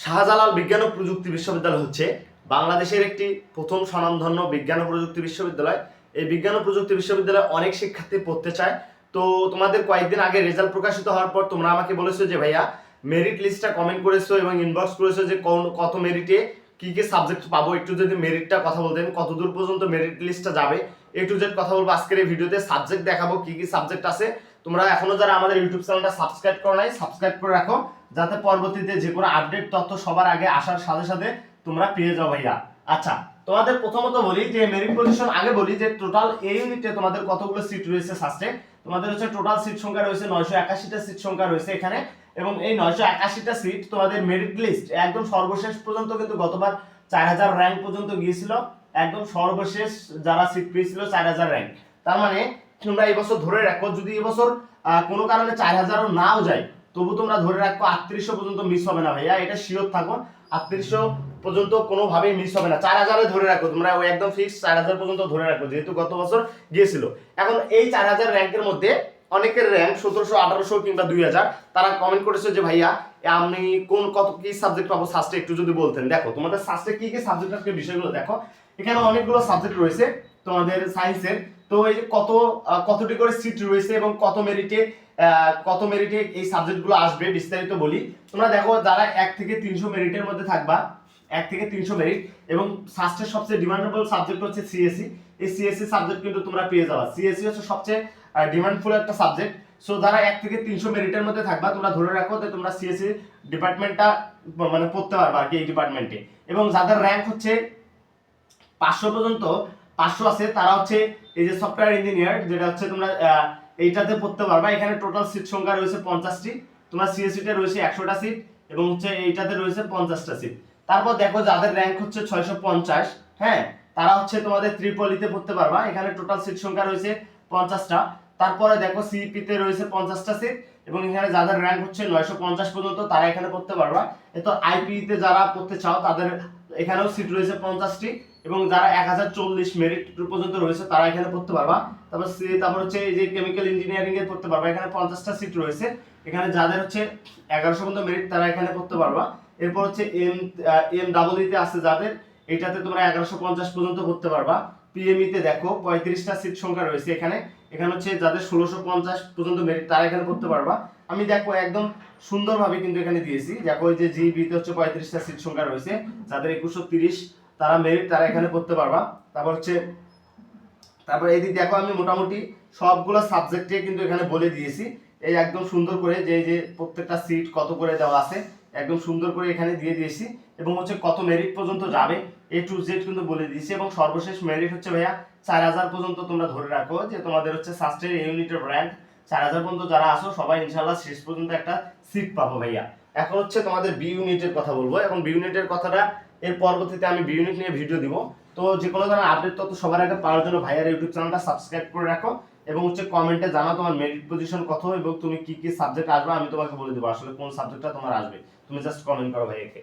শাহজালাল বিজ্ঞান ও প্রযুক্তি বিশ্ববিদ্যালয় হচ্ছে বাংলাদেশের একটি প্রথম স্বনামধন্য বিজ্ঞান ও প্রযুক্তি বিশ্ববিদ্যালয়। এই বিজ্ঞান ও প্রযুক্তি বিশ্ববিদ্যালয়ে অনেক শিক্ষার্থী পড়তে চায়। তো তোমাদের কয়েকদিন আগে রেজাল্ট প্রকাশিত হওয়ার পর তোমরা আমাকে বলেছো যে ভাইয়া মেরিট লিস্টটা কমেন্ট করেছো এবং ইনবক্স করেছো যে কত মেরিটে কি কি সাবজেক্ট পাবো, একটু যদি মেরিটটা কথা বলতেন, কত দূর পর্যন্ত মেরিট লিস্টটা যাবে, এ টু জেড কথা বলবো আজকের এই ভিডিওতে। সাবজেক্ট দেখাবো কি কি সাবজেক্ট আছে। তোমরা এখনো যারা আমাদের ইউটিউব চ্যানেলটা সাবস্ক্রাইব করো নাই, সাবস্ক্রাইব করে রাখো যাতে পরবর্তীতে যে কোনো আপডেট তথ্য সবার আগে আসার সাথে সাথে তোমরা পেয়ে যাও ভাইয়া। আচ্ছা, তোমাদের প্রথমত বলি যে মেরিট পজিশন আগে বলি যে টোটাল এই ইউনিটে তোমাদের কতগুলো সিট রয়েছে। ফার্স্টে তোমাদের হচ্ছে টোটাল সিট সংখ্যা রয়েছে 981টা সিট সংখ্যা রয়েছে এখানে, এবং এই 981টা সিট তোমাদের মেরিট লিস্ট একদম সর্বশেষ পর্যন্ত কিন্তু গতবার 4000 র্যাঙ্ক পর্যন্ত গিয়েছিল। একদম সর্বশেষ যারা সিট পেয়েছিল 4000 র্যাঙ্ক। তার মানে তোমরা এই বছর ধরে রাখো, যদি এই বছর কোনো কারণে 4000ও নাও যায় তবু তোমরা ধরে রাখো 3800 পর্যন্ত মিস হবে না ভাইয়া, এটা শিওর থাকো। 3800 পর্যন্ত কোনোভাবেই মিস হবে না। 4000 ধরে রাখো তোমরা, ওই একদম ফিক্স 4000 পর্যন্ত ধরে রাখো, যেহেতু গত বছর গিয়েছিল। এখন এই 4000 র্যাঙ্কের মধ্যে অনেকের র্যাঙ্ক 1700, 1800 কিংবা 2000। তারা কমেন্ট করেছে যে ভাইয়া আমি কত কি সাবজেক্ট পাবো সাস্টে একটু যদি বলতেন। দেখো তোমাদের সাস্টে কি কি সাবজেক্ট আছে বিষয়গুলো দেখো। এখানে অনেকগুলো সাবজেক্ট রয়েছে তোমাদের সায়েন্সের। তো এই যে কতটি করে সিট রয়েছে এবং কত মেরিটে এই সাবজেক্টগুলো আসবে বিস্তারিত বলি। তোমরা দেখো যারা 1 থেকে 300 মেরিটের মধ্যে থাকবা, 1 থেকে 300 মেরিট, এবং সাস্টের সবচেয়ে ডিমান্ডেবল সাবজেক্ট হচ্ছে সিএসসি। এই সিএসসি সাবজেক্ট কিন্তু তোমরা পেয়ে যাবা। সিএসসি হচ্ছে সবচেয়ে ডিমান্ডফুল একটা সাবজেক্ট। সো যারা 1 থেকে 300 মেরিটের মধ্যে থাকবা তোমরা ধরে রাখো যে তোমরা সিএসসি ডিপার্টমেন্টটা মানে পড়তে পারবা আর কি এই ডিপার্টমেন্টে। এবং যাদের র্যাঙ্ক হচ্ছে 500 পর্যন্ত 500 আছে তারা হচ্ছে এই যে সফটওয়্যার ইঞ্জিনিয়ার, যেটা হচ্ছে তোমরা এইটাতে পড়তে পারবা। এখানে টোটাল সিট সংখ্যা রয়েছে 50টি। তোমরা সিএসসি তে রয়েছে 100টা সিট এবং হচ্ছে এইটাতে রয়েছে 50টা সিট। তারপর দেখো যাদের র্যাঙ্ক হচ্ছে 650, হ্যাঁ, তারা হচ্ছে তোমাদের ত্রিপলিতে পড়তে পারবা। এখানে টোটাল সিট সংখ্যা রয়েছে 50টা। তারপরে দেখো সিইপি তে রয়েছে 50টা সিট, এবং এখানে যাদের র্যাঙ্ক হচ্ছে 950 পর্যন্ত তারা এখানে পড়তে পারবা। এতো আইপি তে যারা পড়তে চাও তাদের এখানেও সিট রয়েছে 50টি, এবং যারা 1040 মেরিট পর্যন্ত রয়েছে তারা এখানে পড়তে পারবা। তারপর হচ্ছে এই যে কেমিক্যাল ইঞ্জিনিয়ারিং এ পড়তে পারবা, এখানে 50টা সিট রয়েছে। এখানে যাদের হচ্ছে 1100 পর্যন্ত মেরিট তারা এখানে পড়তে পারবা। এরপর হচ্ছে এমডব্লিউ তে আছে যাদের, এটাতে তোমরা 1150 পর্যন্ত পড়তে পারবা। পিএমই তে দেখো 35টা সিট সংখ্যা রয়েছে এখানে। এখানে হচ্ছে যাদের 1650 পর্যন্ত মেরিট তারা এখানে পড়তে পারবা। আমি দেখো একদম সুন্দরভাবে কিন্তু এখানে দিয়েছি। দেখো এই যে জিবি তে হচ্ছে 35টা সিট সংখ্যা রয়েছে, যাদের 2130 তারা মেরিট তারা এখানে পড়তে পারবা। তারপর এদিক দেখো আমি মোটামুটি সবগুলো সাবজেক্টে কিন্তু এখানে বলে দিয়েছি। এই একদম সুন্দর করে যে প্রত্যেকটা সিট কত করে দেওয়া আছে একদম সুন্দর করে এখানে দিয়ে দিয়েছি, এবং হচ্ছে কত মেরিট পর্যন্ত যাবে এ টু জেড কিন্তু বলে দিয়েছি। এবং সর্বশেষ মেরিট হচ্ছে ভাইয়া 4000 পর্যন্ত তোমরা ধরে রাখো যে তোমাদের হচ্ছে সাস্টের ইউনিটের র্যাঙ্ক 4000 পর্যন্ত যারা আসো সবাই ইনশাআল্লাহ শেষ পর্যন্ত একটা সিট পাবো ভাইয়া। এখন হচ্ছে তোমাদের বি ইউনিটের কথা বলবো। এখন বি ইউনিটের কথাটা এর পরবর্তীতে আমি বি ইউনিট নিয়ে ভিডিও দিব। তো যে কোনো ধরনের আপডেট তথ্য সবার আগে পাওয়ার জন্য ভাইয়ার ইউটিউব চ্যানেলটা সাবস্ক্রাইব করে রাখো, এবং হচ্ছে কমেন্টে জানাও তোমার মেরিট পজিশন কত এবং তুমি কি কি সাবজেক্ট আসবে, আমি তোমাকে বলে দেবো আসলে কোন সাবজেক্টটা তোমার আসবে। তুমি জাস্ট কমেন্ট করো ভাইয়াকে।